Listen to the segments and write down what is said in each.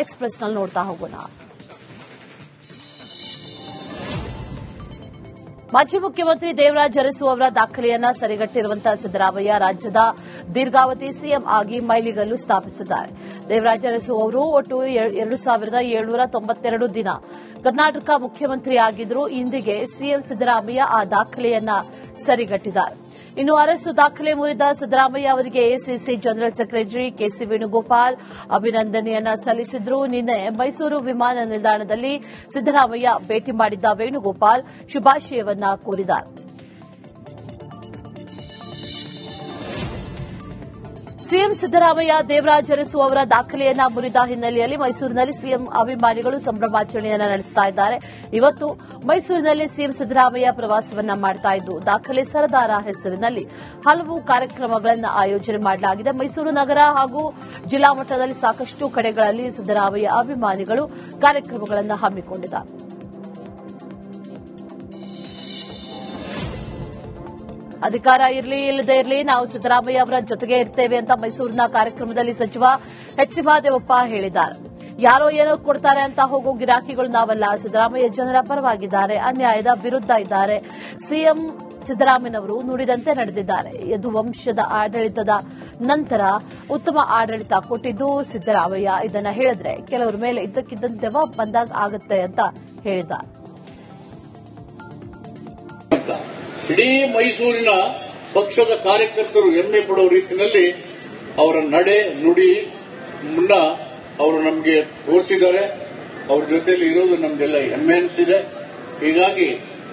Express ನಲ್ಲಿ ನೋಡ್ತಾ ಹೋಗೋಣ. ಮಾಜಿ ಮುಖ್ಯಮಂತ್ರಿ ದೇವರಾಜ ಅರಸು ಅವರ ದಾಖಲೆಯನ್ನ ಸರಿಗಟ್ಟಿರುವಂತಹ ಸಿದ್ದರಾಮಯ್ಯ ರಾಜ್ಯದ ದೀರ್ಘಾವಧಿ ಸಿಎಂ ಆಗಿ ಮೈಲಿಗಲ್ಲು ಸ್ಥಾಪಿಸಿದ್ದಾರೆ. ದೇವರಾಜ ಅರಸು ಅವರು ಒಟ್ಟು 2792 ದಿನ ಕರ್ನಾಟಕ ಮುಖ್ಯಮಂತ್ರಿಯಾಗಿದ್ದರು. ಇಂದಿಗೆ ಸಿಎಂ ಸಿದ್ದರಾಮಯ್ಯ ಆ ದಾಖಲೆಯನ್ನ ಸರಿಗಟ್ಟಿದ್ದಾರೆ. ಇನ್ನು ಅರಸು ದಾಖಲೆ ಮುರಿದ ಸಿದ್ದರಾಮಯ್ಯ ಅವರಿಗೆ AICC general secretary KC Venugopal ಅಭಿನಂದನೆಯನ್ನ ಸಲ್ಲಿಸಿದ್ರು. ನಿನ್ನೆ ಮೈಸೂರು ವಿಮಾನ ನಿಲ್ದಾಣದಲ್ಲಿ ಸಿದ್ದರಾಮಯ್ಯ ಭೇಟಿ ಮಾಡಿದ್ದ ವೇಣುಗೋಪಾಲ್ ಶುಭಾಶಯವನ್ನ ಕೋರಿದ್ದಾರೆ. ಸಿಎಂ ಸಿದ್ದರಾಮಯ್ಯ ದೇವರಾಜ ಅರಸು ಅವರ ದಾಖಲೆಯನ್ನ ಮುರಿದ ಹಿನ್ನೆಲೆಯಲ್ಲಿ ಮೈಸೂರಿನಲ್ಲಿ ಸಿಎಂ ಅಭಿಮಾನಿಗಳು ಸಂಭ್ರಮಾಚರಣೆಯನ್ನ ನಡೆಸ್ತಾ ಇದ್ದಾರೆ. ಇವತ್ತು ಮೈಸೂರಿನಲ್ಲಿ ಸಿಎಂ ಸಿದ್ದರಾಮಯ್ಯ ಪ್ರವಾಸವನ್ನ ಮಾಡ್ತಾ ಇದ್ದು ದಾಖಲೆ ಸರದಾರ ಹೆಸರಿನಲ್ಲಿ ಹಲವು ಕಾರ್ಯಕ್ರಮಗಳನ್ನು ಆಯೋಜನೆ ಮಾಡಲಾಗಿದೆ. ಮೈಸೂರು ನಗರ ಹಾಗೂ ಜಿಲ್ಲಾ ಮಟ್ಟದಲ್ಲಿ ಸಾಕಷ್ಟು ಕಡೆಗಳಲ್ಲಿ ಸಿದ್ದರಾಮಯ್ಯ ಅಭಿಮಾನಿಗಳು ಕಾರ್ಯಕ್ರಮಗಳನ್ನು ಹಮ್ಮಿಕೊಂಡಿದ್ದಾರೆ. ಅಧಿಕಾರ ಇರಲಿ ಇಲ್ಲದೇ ಇರಲಿ ನಾವು ಸಿದ್ದರಾಮಯ್ಯ ಅವರ ಜೊತೆಗೆ ಇರ್ತೇವೆ ಅಂತ ಮೈಸೂರಿನ ಕಾರ್ಯಕ್ರಮದಲ್ಲಿ ಸಚಿವ ಎಚ್ ಸಿ ಮಹದೇವಪ್ಪ ಹೇಳಿದ್ದಾರೆ. ಯಾರೋ ಏನೋ ಕೊಡ್ತಾರೆ ಅಂತ ಹೋಗೋ ಗಿರಾಕಿಗಳು ನಾವಲ್ಲ. ಸಿದ್ದರಾಮಯ್ಯ ಜನರ ಪರವಾಗಿದ್ದಾರೆ, ಅನ್ಯಾಯದ ವಿರುದ್ಧ ಇದ್ದಾರೆ. ಸಿಎಂ ಸಿದ್ದರಾಮಯ್ಯನವರು ನುಡಿದಂತೆ ನಡೆದಿದ್ದಾರೆ. ಯದುವಂಶದ ಆಡಳಿತದ ನಂತರ ಉತ್ತಮ ಆಡಳಿತ ಕೊಟ್ಟಿದ್ದು ಸಿದ್ದರಾಮಯ್ಯ. ಇದನ್ನ ಹೇಳಿದ್ರೆ ಕೆಲವರ ಮೇಲೆ ಇದ್ದಕ್ಕಿದ್ದಂತೆ ದೆವ್ವ ಬಂದಾಗ ಆಗುತ್ತೆ ಅಂತ ಹೇಳಿದ್ದಾರೆ. ಇಡೀ ಮೈಸೂರಿನ ಪಕ್ಷದ ಕಾರ್ಯಕರ್ತರು ಹೆಮ್ಮೆ ಪಡುವ ರೀತಿಯಲ್ಲಿ ಅವರ ನಡೆ ನುಡಿ ಮುನ್ನ ಅವರು ನಮಗೆ ತೋರಿಸಿದ್ದಾರೆ. ಅವ್ರ ಜೊತೆಯಲ್ಲಿ ಇರೋದು ನಮಗೆಲ್ಲ ಹೆಮ್ಮೆ ಅನಿಸಿದೆ. ಹೀಗಾಗಿ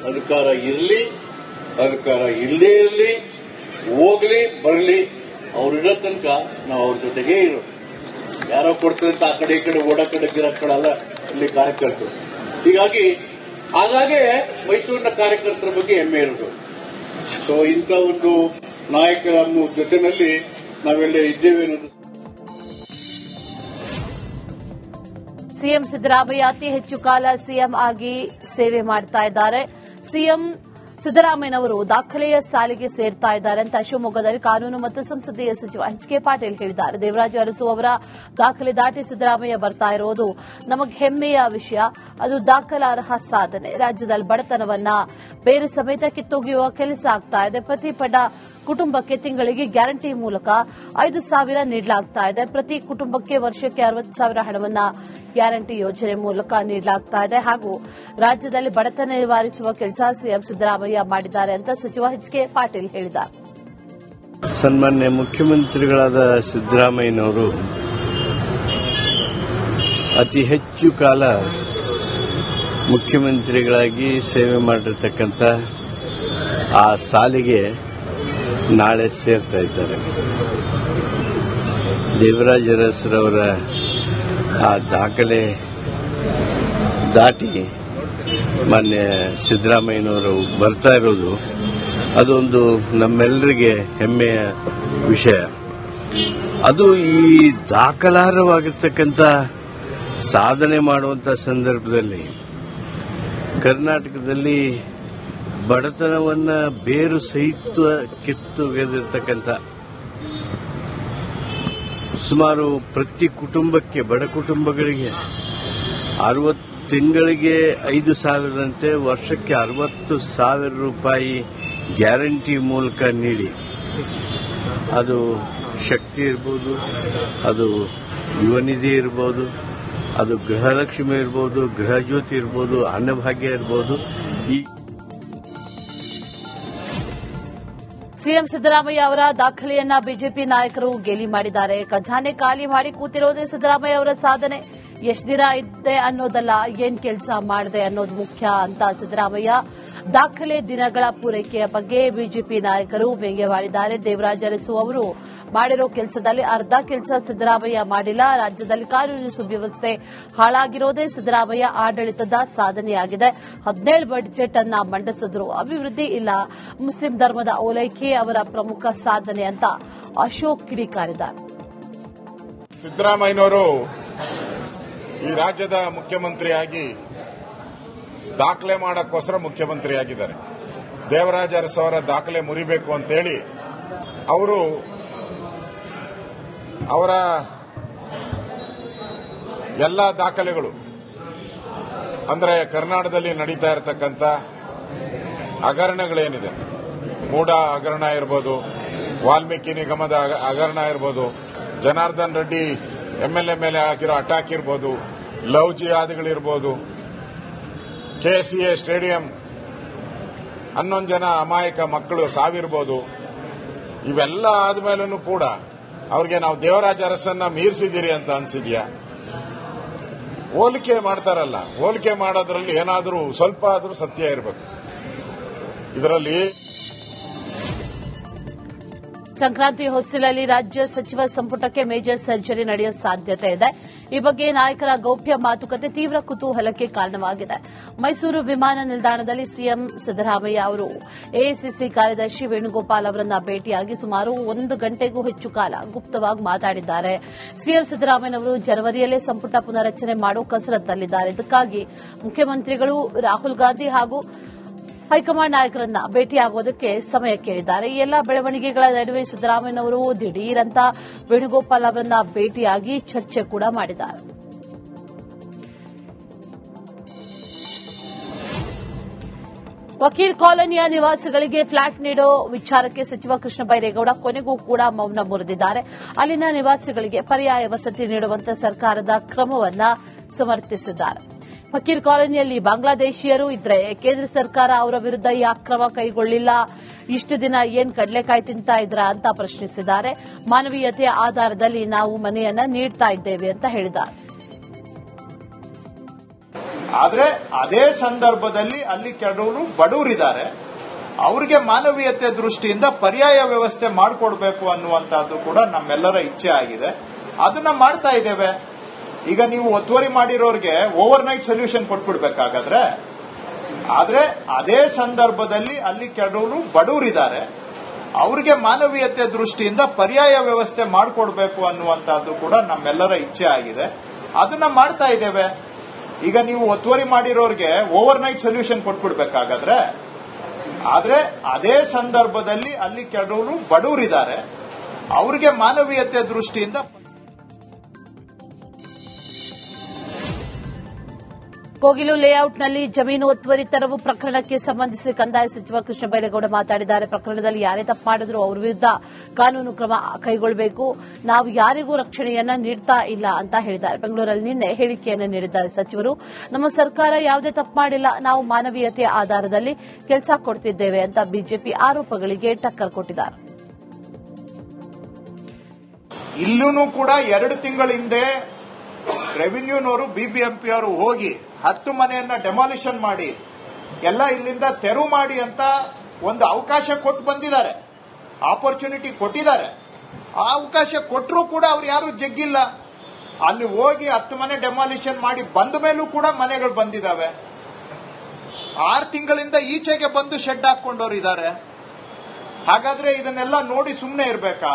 ಅಧಿಕಾರ ಇರಲಿ ಅಧಿಕಾರ ಇಲ್ಲದೇ ಇರಲಿ ಹೋಗ್ಲಿ ಬರಲಿ ಅವರಿರೋ ತನಕ ನಾವು ಅವ್ರ ಜೊತೆಗೇ ಇರೋದು. ಯಾರೋ ಕೊಡ್ತಾರೆ ಅಂತ ಆ ಕಡೆ ಈ ಕಡೆ ಓಡಾಕಡೆ ಗಿರಾಕಡಲ್ಲ ಇಲ್ಲಿ ಕಾರ್ಯಕರ್ತರು. ಹೀಗಾಗಿ ಹಾಗಾಗೆ ಮೈಸೂರಿನ ಕಾರ್ಯಕರ್ತರ ಬಗ್ಗೆ ಹೆಮ್ಮೆ ಇರೋದು. ಸೊ ಇಂಥ ಒಂದು ನಾಯಕರ ಜೊತೆಯಲ್ಲಿ ನಾವೆಲ್ಲ ಇದ್ದೇವೆ ಅನ್ನೋದು. ಸಿಎಂ ಸಿದ್ದರಾಮಯ್ಯ ಅತಿ ಹೆಚ್ಚು ಕಾಲ ಸಿಎಂ ಆಗಿ ಸೇವೆ ಮಾಡ್ತಾ ಇದ್ದಾರೆ. ಸಿಎಂ ಸಿದ್ದರಾಮಯ್ಯನವರು ದಾಖಲೆಯ ಸಾಲಿಗೆ ಸೇರ್ತಾ ಇದ್ದಾರೆ ಅಂತ ಶಿವಮೊಗ್ಗದಲ್ಲಿ ಕಾನೂನು ಮತ್ತು ಸಂಸದೀಯ ಸಚಿವ ಎಚ್ ಕೆ ಪಾಟೀಲ್ ಹೇಳಿದ್ದಾರೆ. ದೇವರಾಜ ಅರಸು ಅವರ ದಾಖಲೆ ದಾಟಿ ಸಿದ್ದರಾಮಯ್ಯ ಬರ್ತಾ ಇರೋದು ನಮಗೆ ಹೆಮ್ಮೆಯ ವಿಷಯ. ಅದು ದಾಖಲಾರ್ಹ ಸಾಧನೆ. ರಾಜ್ಯದಲ್ಲಿ ಬಡತನವನ್ನ ಬೇರು ಸಮೇತ ಕಿತ್ತೊಗೆಯುವ ಕೆಲಸ ಆಗ್ತಾ ಇದೆ. ಪ್ರತಿ ಬಡ ಕುಟುಂಬಕ್ಕೆ ತಿಂಗಳಿಗೆ ಗ್ಯಾರಂಟಿ ಮೂಲಕ 5,000 ನೀಡಲಾಗ್ತಾ ಇದೆ. ಪ್ರತಿ ಕುಟುಂಬಕ್ಕೆ ವರ್ಷಕ್ಕೆ 60,000 ಹಣವನ್ನ ಗ್ಯಾರಂಟಿ ಯೋಜನೆ ಮೂಲಕ ನೀಡಲಾಗ್ತಾ ಇದೆ. ಹಾಗೂ ರಾಜ್ಯದಲ್ಲಿ ಬಡತನ ನಿವಾರಿಸುವ ಕೆಲಸ ಸಿಎಂ ಸಿದ್ದರಾಮಯ್ಯ ಮಾಡಿದ್ದಾರೆ ಅಂತ ಸಚಿವ ಎಚ್ ಕೆ ಪಾಟೀಲ್ ಹೇಳಿದ್ದಾರೆ. ಸನ್ಮಾನ್ಯ ಮುಖ್ಯಮಂತ್ರಿಗಳಾದ ಸಿದ್ದರಾಮಯ್ಯನವರು ಅತಿ ಹೆಚ್ಚು ಕಾಲ ಮುಖ್ಯಮಂತ್ರಿಗಳಾಗಿ ಸೇವೆ ಮಾಡಿರ್ತಕ್ಕಂಥ ಆ ಸಾಲಿಗೆ ನಾಳೆ ಸೇರ್ತಾ ಇದ್ದಾರೆ. ದೇವರಾಜ ಅರಸುರವರ ಆ ದಾಖಲೆ ದಾಟಿ ಮಾನ್ಯ ಸಿದ್ದರಾಮಯ್ಯನವರು ಬರ್ತಾ ಇರೋದು ಅದೊಂದು ನಮ್ಮೆಲ್ಲರಿಗೆ ಹೆಮ್ಮೆಯ ವಿಷಯ. ಅದು ಈ ದಾಖಲಾರ್ಹವಾಗಿರ್ತಕ್ಕಂಥ ಸಾಧನೆ ಮಾಡುವಂಥ ಸಂದರ್ಭದಲ್ಲಿ ಕರ್ನಾಟಕದಲ್ಲಿ ಬಡತನವನ್ನ ಬೇರು ಸಹಿತ ಕಿತ್ತೊಗೆದಿರ್ತಕ್ಕಂಥ ಸುಮಾರು ಪ್ರತಿ ಕುಟುಂಬಕ್ಕೆ ಬಡ ಕುಟುಂಬಗಳಿಗೆ 60 ತಿಂಗಳಿಗೆ 5,000ದಂತೆ ವರ್ಷಕ್ಕೆ 60,000 ರೂಪಾಯಿ ಗ್ಯಾರಂಟಿ ಮೂಲಕ ನೀಡಿ, ಅದು ಶಕ್ತಿ ಇರ್ಬೋದು, ಅದು ಯುವನಿಧಿ ಇರ್ಬೋದು, ಅದು ಗೃಹಲಕ್ಷ್ಮಿ ಇರ್ಬೋದು, ಗೃಹಜ್ಯೋತಿ ಇರ್ಬೋದು, ಅನ್ನಭಾಗ್ಯ ಇರ್ಬೋದು. ಈ ಸಿಎಂ ಸಿದ್ದರಾಮಯ್ಯ ಅವರ ದಾಖಲೆಯನ್ನ ಬಿಜೆಪಿ ನಾಯಕರು ಗೇಲಿ ಮಾಡಿದ್ದಾರೆ. ಖಜಾನೆ ಖಾಲಿ ಮಾಡಿ ಕೂತಿರೋದೇ ಸಿದ್ದರಾಮಯ್ಯ ಅವರ ಸಾಧನೆ. ಎಷ್ಟು ದಿನ ಇದ್ದೆ ಅನ್ನೋದಲ್ಲ, ಏನ್ ಕೆಲಸ ಮಾಡಿದೆ ಅನ್ನೋದು ಮುಖ್ಯ ಅಂತ ಸಿದ್ದರಾಮಯ್ಯ ದಾಖಲೆ ದಿನಗಳ ಪೂರೈಕೆಯ ಬಗ್ಗೆ ಬಿಜೆಪಿ ನಾಯಕರು ವ್ಯಂಗ್ಯವಾಡಿದ್ದಾರೆ. ದೇವರಾಜ ಅರಸು ಅವರು ಮಾಡಿರೋ ಕೆಲಸದಲ್ಲಿ ಅರ್ಧ ಕೆಲಸ ಸಿದ್ದರಾಮಯ್ಯ ಮಾಡಿಲ್ಲ. ರಾಜ್ಯದಲ್ಲಿ ಕಾನೂನು ಸುವ್ಯವಸ್ಥೆ ಹಾಳಾಗಿರೋದೇ ಸಿದ್ದರಾಮಯ್ಯ ಆಡಳಿತದ ಸಾಧನೆಯಾಗಿದೆ. 17 ಬಜೆಟ್ ಅನ್ನ ಮಂಡಿಸಿದ್ರು, ಅಭಿವೃದ್ಧಿ ಇಲ್ಲ. ಮುಸ್ಲಿಂ ಧರ್ಮದ ಓಲೈಕೆ ಅವರ ಪ್ರಮುಖ ಸಾಧನೆ ಅಂತ ಅಶೋಕ್ ಕಿಡಿಕಾರಿದ್ದಾರೆ. ಸಿದ್ದರಾಮಯ್ಯನವರು ಈ ರಾಜ್ಯದ ಮುಖ್ಯಮಂತ್ರಿಯಾಗಿ ದಾಖಲೆ ಮಾಡಕ್ಕೋಸ್ಕರ ಮುಖ್ಯಮಂತ್ರಿಯಾಗಿದ್ದಾರೆ. ದೇವರಾಜ ಅರಸು ಅವರ ದಾಖಲೆ ಮುರಿಬೇಕು ಅಂತೇಳಿ ಅವರ ಎಲ್ಲ ದಾಖಲೆಗಳು ಅಂದ್ರೆ ಕರ್ನಾಟಕದಲ್ಲಿ ನಡೀತಾ ಇರತಕ್ಕಂಥ ಹಗರಣಗಳೇನಿದೆ, ಮೂಡ ಹಗರಣ ಇರ್ಬೋದು, ವಾಲ್ಮೀಕಿ ನಿಗಮದ ಹಗರಣ ಇರ್ಬೋದು, ಜನಾರ್ದನ್ ರೆಡ್ಡಿ ಎಂಎಲ್ಎ ಮೇಲೆ ಹಾಕಿರೋ ಅಟ್ಯಾಕ್ ಇರ್ಬೋದು, ಲವ್ ಜಿಹಾದಿಗಳಿರ್ಬೋದು, ಕೆಸಿಎ ಸ್ಟೇಡಿಯಂ 11 ಜನ ಅಮಾಯಕ ಮಕ್ಕಳು ಸಾವಿರ್ಬೋದು. ಇವೆಲ್ಲ ಆದ್ಮೇಲೂ ಕೂಡ ಅವ್ರಿಗೆ ನಾವು ದೇವರಾಜ ಅರಸನ್ನ ಮೀರಿಸಿದ್ದೀರಿ ಅಂತ ಅನ್ಸಿದ್ಯಾ? ಹೋಲಿಕೆ ಮಾಡ್ತಾರಲ್ಲ, ಹೋಲಿಕೆ ಮಾಡೋದ್ರಲ್ಲಿ ಏನಾದರೂ ಸ್ವಲ್ಪ ಆದರೂ ಸತ್ಯ ಇರಬೇಕು. ಇದರಲ್ಲಿ ಸಂಕ್ರಾಂತಿ ಹೊಸ್ತಿಲಲ್ಲಿ ರಾಜ್ಯ ಸಚಿವ ಸಂಪುಟಕ್ಕೆ ಮೇಜರ್ ಸರ್ಜರಿ ನಡೆಯುವ ಸಾಧ್ಯತೆ ಇದೆ. ಈ ಬಗ್ಗೆ ನಾಯಕರ ಗೌಪ್ಯ ಮಾತುಕತೆ ತೀವ್ರ ಕುತೂಹಲಕ್ಕೆ ಕಾರಣವಾಗಿದೆ. ಮೈಸೂರು ವಿಮಾನ ನಿಲ್ದಾಣದಲ್ಲಿ ಸಿಎಂ ಸಿದ್ದರಾಮಯ್ಯ ಅವರು ಎಐಸಿಸಿ ಕಾರ್ಯದರ್ಶಿ ವೇಣುಗೋಪಾಲ್ ಅವರನ್ನ ಭೇಟಿಯಾಗಿ ಸುಮಾರು 1 ಗಂಟೆಗೂ ಹೆಚ್ಚು ಕಾಲ ಗುಪ್ತವಾಗಿ ಮಾತಾಡಿದ್ದಾರೆ. ಸಿಎಂ ಸಿದ್ದರಾಮಯ್ಯನವರು ಜನವರಿಯಲ್ಲೇ ಸಂಪುಟ ಪುನರಚನೆ ಮಾಡೋ ಕಸರತ್ತಲ್ಲಿದ್ದಾರೆ. ಇದಕ್ಕಾಗಿ ಮುಖ್ಯಮಂತ್ರಿಗಳು ರಾಹುಲ್ ಗಾಂಧಿ ಹಾಗೂ ಹೈಕಮಾಂಡ್ ನಾಯಕರನ್ನ ಭೇಟಿಯಾಗುವುದಕ್ಕೆ ಸಮಯ ಕೇಳಿದ್ದಾರೆ. ಈ ಎಲ್ಲಾ ಬೆಳವಣಿಗೆಗಳ ನಡುವೆ ಸಿದ್ದರಾಮಯ್ಯನವರು ದಿಢೀರ್ ಅಂತ ವೇಣುಗೋಪಾಲ್ ಅವರನ್ನ ಭೇಟಿಯಾಗಿ ಚರ್ಚೆ ಕೂಡ ಮಾಡಿದ್ದಾರೆ. ವಕೀಲ್ ಕಾಲೋನಿಯ ನಿವಾಸಿಗಳಿಗೆ ಫ್ಲಾಟ್ ನೀಡೋ ವಿಚಾರಕ್ಕೆ ಸಚಿವ ಕೃಷ್ಣ ಬೈರೇಗೌಡ ಕೊನೆಗೂ ಕೂಡ ಮೌನ ಮುರಿದಿದ್ದಾರೆ. ಅಲ್ಲಿನ ನಿವಾಸಿಗಳಿಗೆ ಪರ್ಯಾಯ ವಸತಿ ನೀಡುವಂತೆ ಸರ್ಕಾರದ ಕ್ರಮವನ್ನ ಸಮರ್ಥಿಸಿದ್ದಾರೆ. ವಕೀಲ್ ಕಾಲೋನಿಯಲ್ಲಿ ಬಾಂಗ್ಲಾದೇಶಿಯರು ಇದ್ರೆ ಕೇಂದ್ರ ಸರ್ಕಾರ ಅವರ ವಿರುದ್ಧ ಯಾಕೆ ಕ್ರಮ ಕೈಗೊಳ್ಳಿಲ್ಲ? ಇಷ್ಟು ದಿನ ಏನ್ ಕಡಲೆಕಾಯಿ ತಿಂತಾ ಇದ್ರಾ ಅಂತ ಪ್ರಶ್ನಿಸಿದ್ದಾರೆ. ಮಾನವೀಯತೆಯ ಆಧಾರದಲ್ಲಿ ನಾವು ಮನೆಯನ್ನ ನೀಡ್ತಾ ಇದ್ದೇವೆ ಅಂತ ಹೇಳಿದ್ದಾರೆ. ಆದ್ರೆ ಅದೇ ಸಂದರ್ಭದಲ್ಲಿ ಅಲ್ಲಿ ಕೆಲವರು ಬಡವರಿದ್ದಾರೆ, ಅವರಿಗೆ ಮಾನವೀಯತೆ ದೃಷ್ಟಿಯಿಂದ ಪರ್ಯಾಯ ವ್ಯವಸ್ಥೆ ಮಾಡಿಕೊಡ್ಬೇಕು ಅನ್ನುವಂತಹದ್ದು ಕೂಡ ನಮ್ಮೆಲ್ಲರ ಇಚ್ಛೆ ಆಗಿದೆ. ಅದನ್ನ ಮಾಡ್ತಾ ಇದ್ದೇವೆ. ಈಗ ನೀವು ಒತ್ತುವರಿ ಮಾಡಿರೋರಿಗೆ ಓವರ್ ನೈಟ್ ಸೊಲ್ಯೂಷನ್ ಕೊಟ್ಬಿಡ್ಬೇಕಾಗಾದ್ರೆ, ಆದ್ರೆ ಅದೇ ಸಂದರ್ಭದಲ್ಲಿ ಅಲ್ಲಿ ಕೆಲವರು ಬಡವರಿದ್ದಾರೆ, ಅವರಿಗೆ ಮಾನವೀಯತೆ ದೃಷ್ಟಿಯಿಂದ ಪರ್ಯಾಯ ವ್ಯವಸ್ಥೆ ಮಾಡಿಕೊಡ್ಬೇಕು ಅನ್ನುವಂತಹದ್ದು ಕೂಡ ನಮ್ಮೆಲ್ಲರ ಇಚ್ಛೆ ಆಗಿದೆ. ಅದನ್ನ ಮಾಡ್ತಾ ಇದ್ದೇವೆ. ಈಗ ನೀವು ಒತ್ತುವರಿ ಮಾಡಿರೋರಿಗೆ ಓವರ್ ನೈಟ್ ಸೊಲ್ಯೂಷನ್ ಕೊಟ್ಬಿಡ್ಬೇಕಾಗಾದ್ರೆ, ಆದ್ರೆ ಅದೇ ಸಂದರ್ಭದಲ್ಲಿ ಅಲ್ಲಿ ಕೆಲವರು ಬಡವರಿದ್ದಾರೆ, ಅವರಿಗೆ ಮಾನವೀಯತೆ ದೃಷ್ಟಿಯಿಂದ ಕೋಗಿಲು ಲೇಔಟ್ನಲ್ಲಿ ಜಮೀನು ಒತ್ತುವರಿ ತೆರವು ಪ್ರಕರಣಕ್ಕೆ ಸಂಬಂಧಿಸಿ ಕಂದಾಯ ಸಚಿವ ಕೃಷ್ಣ ಬೈರೇಗೌಡ ಮಾತನಾಡಿದ್ದಾರೆ. ಪ್ರಕರಣದಲ್ಲಿ ಯಾರೇ ತಪ್ಪು ಮಾಡಿದ್ರು ಅವರ ವಿರುದ್ಧ ಕಾನೂನು ಕ್ರಮ ಕೈಗೊಳ್ಳಬೇಕು. ನಾವು ಯಾರಿಗೂ ರಕ್ಷಣೆಯನ್ನ ನೀಡ್ತಾ ಇಲ್ಲ ಅಂತ ಹೇಳಿದ್ದಾರೆ. ಬೆಂಗಳೂರಲ್ಲಿ ನಿನ್ನೆ ಹೇಳಿಕೆಯನ್ನು ನೀಡಿದ್ದಾರೆ ಸಚಿವರು. ನಮ್ಮ ಸರ್ಕಾರ ಯಾವುದೇ ತಪ್ಪು ಮಾಡಿಲ್ಲ, ನಾವು ಮಾನವೀಯತೆಯ ಆಧಾರದಲ್ಲಿ ಕೆಲಸ ಕೊಡ್ತಿದ್ದೇವೆ ಅಂತ ಬಿಜೆಪಿ ಆರೋಪಗಳಿಗೆ ಟಕ್ಕರ್ ಕೊಟ್ಟಿದ್ದಾರೆ. ಇಲ್ಲೂ ಕೂಡ 2 ತಿಂಗಳ ಹಿಂದೆ ರೆವಿನ್ಯೂನವರು ಬಿಬಿಎಂಪಿ ಅವರು ಹೋಗಿ 10 ಮನೆಯನ್ನ ಡೆಮಾಲಿಷನ್ ಮಾಡಿ ಎಲ್ಲ ಇಲ್ಲಿಂದ ತೆರವು ಮಾಡಿ ಅಂತ ಒಂದು ಅವಕಾಶ ಕೊಟ್ಟು ಬಂದಿದ್ದಾರೆ, ಆಪರ್ಚುನಿಟಿ ಕೊಟ್ಟಿದ್ದಾರೆ. ಆ ಅವಕಾಶ ಕೊಟ್ಟರೂ ಕೂಡ ಅವ್ರು ಯಾರು ಜಗ್ಗಿಲ್ಲ. ಅಲ್ಲಿ ಹೋಗಿ 10 ಮನೆ ಡೆಮಾಲಿಷನ್ ಮಾಡಿ ಬಂದ ಮೇಲೂ ಕೂಡ ಮನೆಗಳು ಬಂದಿದ್ದಾವೆ. 6 ತಿಂಗಳಿಂದ ಈಚೆಗೆ ಬಂದು ಶೆಡ್ ಹಾಕೊಂಡವ್ರು ಇದ್ದಾರೆ. ಹಾಗಾದ್ರೆ ಇದನ್ನೆಲ್ಲ ನೋಡಿ ಸುಮ್ಮನೆ ಇರಬೇಕಾ?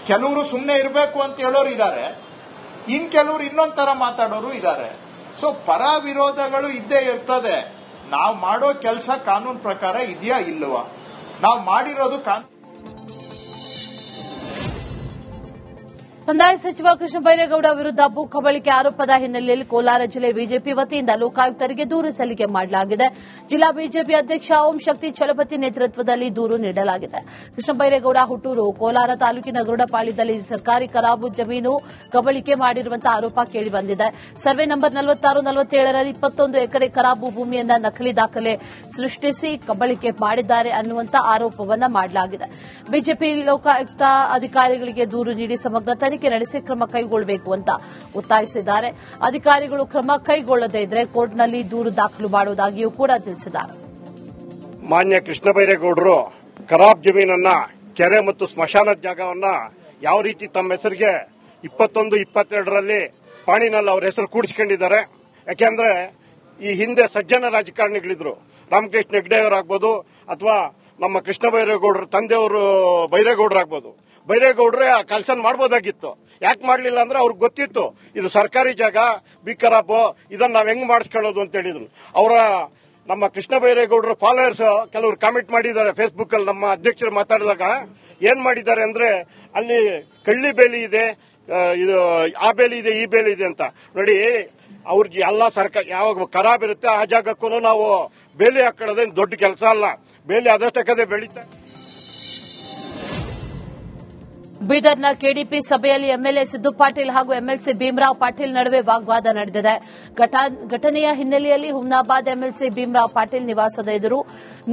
ಕೆಲವರು ಸುಮ್ಮನೆ ಇರಬೇಕು ಅಂತ ಹೇಳೋರು ಇದ್ದಾರೆ, ಕೆಲವರು ಇನ್ನೊಂದ್ ತರ ಮಾತಾಡೋರು ಇದ್ದಾರೆ. ಸೊ ಪರ ವಿರೋಧಗಳು ಇದ್ದೇ ಇರ್ತದೆ. ನಾವು ಮಾಡೋ ಕೆಲಸ ಕಾನೂನು ಪ್ರಕಾರ ಇದೆಯಾ ಇಲ್ವಾ? ನಾವು ಮಾಡಿರೋದು ಕಾನೂನು. ಕಂದಾಯ ಸಚಿವ ಕೃಷ್ಣ ಬೈರೇಗೌಡ ವಿರುದ್ಧ ಭೂ ಕಬಳಿಕೆ ಆರೋಪದ ಹಿನ್ನೆಲೆಯಲ್ಲಿ ಕೋಲಾರ ಜಿಲ್ಲೆ ಬಿಜೆಪಿ ವತಿಯಿಂದ ಲೋಕಾಯುಕ್ತರಿಗೆ ದೂರು ಸಲ್ಲಿಕೆ ಮಾಡಲಾಗಿದೆ. ಜಿಲ್ಲಾ ಬಿಜೆಪಿ ಅಧ್ಯಕ್ಷ ಓಂ ಶಕ್ತಿ ಚಲಪತಿ ನೇತೃತ್ವದಲ್ಲಿ ದೂರು ನೀಡಲಾಗಿದೆ. ಕೃಷ್ಣ ಬೈರೇಗೌಡ ಹುಟ್ಟೂರು ಕೋಲಾರ ತಾಲೂಕಿನ ಗರುಡಪಾಳ್ಯದಲ್ಲಿ ಸರ್ಕಾರಿ ಖರಾಬು ಜಮೀನು ಕಬಳಿಕೆ ಮಾಡಿರುವಂತಹ ಆರೋಪ ಕೇಳಿಬಂದಿದೆ. ಸರ್ವೆ ನಂಬರ್ 46-47ರಲ್ಲಿ 21 ಎಕರೆ ಖರಾಬು ಭೂಮಿಯನ್ನ ನಕಲಿ ದಾಖಲೆ ಸೃಷ್ಟಿಸಿ ಕಬಳಿಕೆ ಮಾಡಿದ್ದಾರೆ ಅನ್ನುವಂತ ಆರೋಪವನ್ನ ಮಾಡಲಾಗಿದೆ. ಬಿಜೆಪಿ ಲೋಕಾಯುಕ್ತ ಅಧಿಕಾರಿಗಳಿಗೆ ದೂರು ನೀಡಿ ಸಮಗ್ರ ತನಿಖೆ ನಡೆಸಿ ಕ್ರಮ ಕೈಗೊಳ್ಳಬೇಕು ಅಂತ ಒತ್ತಾಯಿಸಿದ್ದಾರೆ. ಅಧಿಕಾರಿಗಳು ಕ್ರಮ ಕೈಗೊಳ್ಳದೇ ಇದ್ರೆ ಕೋರ್ಟ್ನಲ್ಲಿ ದೂರು ದಾಖಲು ಮಾಡುವುದಾಗಿಯೂ ಕೂಡ ತಿಳಿಸಿದ್ದಾರೆ. ಮಾನ್ಯ ಕೃಷ್ಣ ಬೈರೇಗೌಡರು ಖರಾಬ್ ಜಮೀನನ್ನ, ಕೆರೆ ಮತ್ತು ಸ್ಮಶಾನ ಜಾಗವನ್ನ ಯಾವ ರೀತಿ ತಮ್ಮ ಹೆಸರಿಗೆ 21-22ರಲ್ಲಿ ಪಾಣಿನಲ್ಲಿ ಅವರ ಹೆಸರು ಕೂಡಿಸಿಕೊಂಡಿದ್ದಾರೆ. ಯಾಕೆಂದ್ರೆ ಈ ಹಿಂದೆ ಸಜ್ಜನ ರಾಜಕಾರಣಿಗಳಿದ್ರು, ರಾಮಕೃಷ್ಣ ಹೆಗ್ಡೆ ಅವರಾಗ್ಬೋದು ಅಥವಾ ನಮ್ಮ ಕೃಷ್ಣ ಬೈರೇಗೌಡರ ತಂದೆಯವರು ಬೈರೇಗೌಡರಾಗ್ಬೋದು. ಬೈರೇಗೌಡ್ರೆ ಆ ಕೆಲಸ ಮಾಡಬಹುದಾಗಿತ್ತು. ಯಾಕೆ ಮಾಡಲಿಲ್ಲ ಅಂದ್ರೆ ಅವ್ರಿಗೆ ಗೊತ್ತಿತ್ತು ಇದು ಸರ್ಕಾರಿ ಜಾಗ, ಬಿ ಖರಾಬ್, ಇದನ್ನ ನಾವ್ ಹೆಂಗ್ ಮಾಡಿಸ್ಕೊಳ್ಳೋದು ಅಂತ ಹೇಳಿದ್ರು. ಅವರ ನಮ್ಮ ಕೃಷ್ಣ ಬೈರೇಗೌಡರ ಫಾಲೋವರ್ಸ್ ಕೆಲವರು ಕಾಮೆಂಟ್ ಮಾಡಿದ್ದಾರೆ ಫೇಸ್ಬುಕ್ ಅಲ್ಲಿ. ನಮ್ಮ ಅಧ್ಯಕ್ಷರು ಮಾತಾಡಿದಾಗ ಏನ್ ಮಾಡಿದ್ದಾರೆ ಅಂದ್ರೆ ಅಲ್ಲಿ ಕಳ್ಳಿ ಬೇಲಿ ಇದೆ, ಇದು ಆ ಬೇಲಿ ಇದೆ ಈ ಬೇಲಿ ಇದೆ ಅಂತ ನೋಡಿ. ಅವ್ರಿಗೆ ಎಲ್ಲ ಸರ್ಕಾರ ಯಾವಾಗ ಖರಾಬ್ ಇರುತ್ತೆ ಆ ಜಾಗಕ್ಕೂ ನಾವು ಬೇಲಿ ಹಾಕೊಳ್ಳೋದೇನು ದೊಡ್ಡ ಕೆಲಸ ಅಲ್ಲ. ಬೇಲಿ ಆದಷ್ಟಕ್ಕದೇ ಬೆಳೀತಾ. ಬೀದರ್ನ ಕೆಡಿಪಿ ಸಭೆಯಲ್ಲಿ ಎಂಎಲ್ಎ ಸಿದ್ದು ಪಾಟೀಲ್ ಹಾಗೂ ಎಂಎಲ್ಸಿ ಭೀಮರಾವ್ ಪಾಟೀಲ್ ನಡುವೆ ವಾಗ್ವಾದ ನಡೆದಿದೆ. ಘಟನೆಯ ಹಿನ್ನೆಲೆಯಲ್ಲಿ ಹುಮ್ನಾಬಾದ್ ಎಂಎಲ್ಸಿ ಭೀಮರಾವ್ ಪಾಟೀಲ್ ನಿವಾಸದ ಎದುರು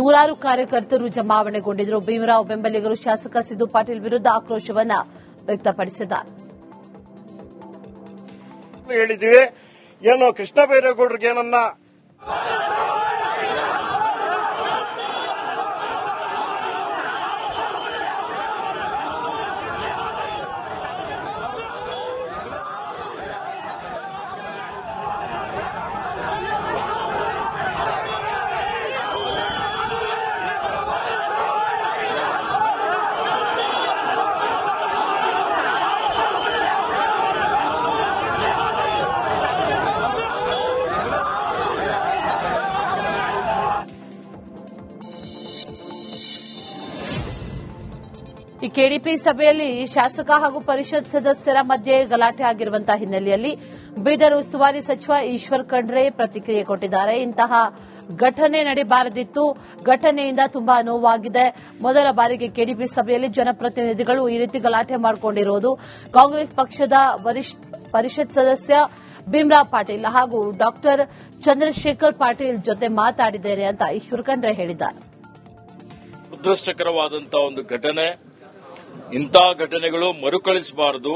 ನೂರಾರು ಕಾರ್ಯಕರ್ತರು ಜಮಾವಣೆಗೊಂಡಿದ್ದರು. ಭೀಮರಾವ್ ಬೆಂಬಲಿಗರು ಶಾಸಕ ಸಿದ್ದು ಪಾಟೀಲ್ ವಿರುದ್ಧ ಆಕ್ರೋಶವನ್ನ ವ್ಯಕ್ತಪಡಿಸಿದ್ದಾರೆ. ಹೇಳಿದ್ದೀವಿ ಏನೋ ಕೃಷ್ಣ ಬೈರೇಗೌಡರಿಗೆ ಏನನ್ನ ಈ ಕೆಡಿಪಿ ಸಭೆಯಲ್ಲಿ ಶಾಸಕ ಹಾಗೂ ಪರಿಷತ್ ಸದಸ್ಯರ ಮಧ್ಯೆ ಗಲಾಟೆ ಆಗಿರುವಂತಹ ಹಿನ್ನೆಲೆಯಲ್ಲಿ ಬೀದರ್ ಉಸ್ತುವಾರಿ ಸಚಿವ ಈಶ್ವರ್ ಖಂಡ್ರೆ ಪ್ರತಿಕ್ರಿಯೆ ಕೊಟ್ಟಿದ್ದಾರೆ. ಇಂತಹ ಘಟನೆ ನಡೀಬಾರದಿತ್ತು. ಘಟನೆಯಿಂದ ತುಂಬಾ ನೋವಾಗಿದೆ. ಮೊದಲ ಬಾರಿಗೆ ಕೆಡಿಪಿ ಸಭೆಯಲ್ಲಿ ಜನಪ್ರತಿನಿಧಿಗಳು ಈ ರೀತಿ ಗಲಾಟೆ ಮಾಡಿಕೊಂಡಿರುವುದು. ಕಾಂಗ್ರೆಸ್ ಪಕ್ಷದ ಪರಿಷತ್ ಸದಸ್ಯ ಭೀಮರಾವ್ ಪಾಟೀಲ್ ಹಾಗೂ ಡಾಕ್ಟರ್ ಚಂದ್ರಶೇಖರ್ ಪಾಟೀಲ್ ಜೊತೆ ಮಾತಾಡಿದ್ದೇನೆ ಅಂತ ಈಶ್ವರ್ ಖಂಡ್ರೆ ಹೇಳಿದ್ದಾರೆ. ದುರದೃಷ್ಟಕರವಾದಂತಹ ಒಂದು ಘಟನೆ. ಇಂತಹ ಘಟನೆಗಳು ಮರುಕಳಿಸಬಾರದು.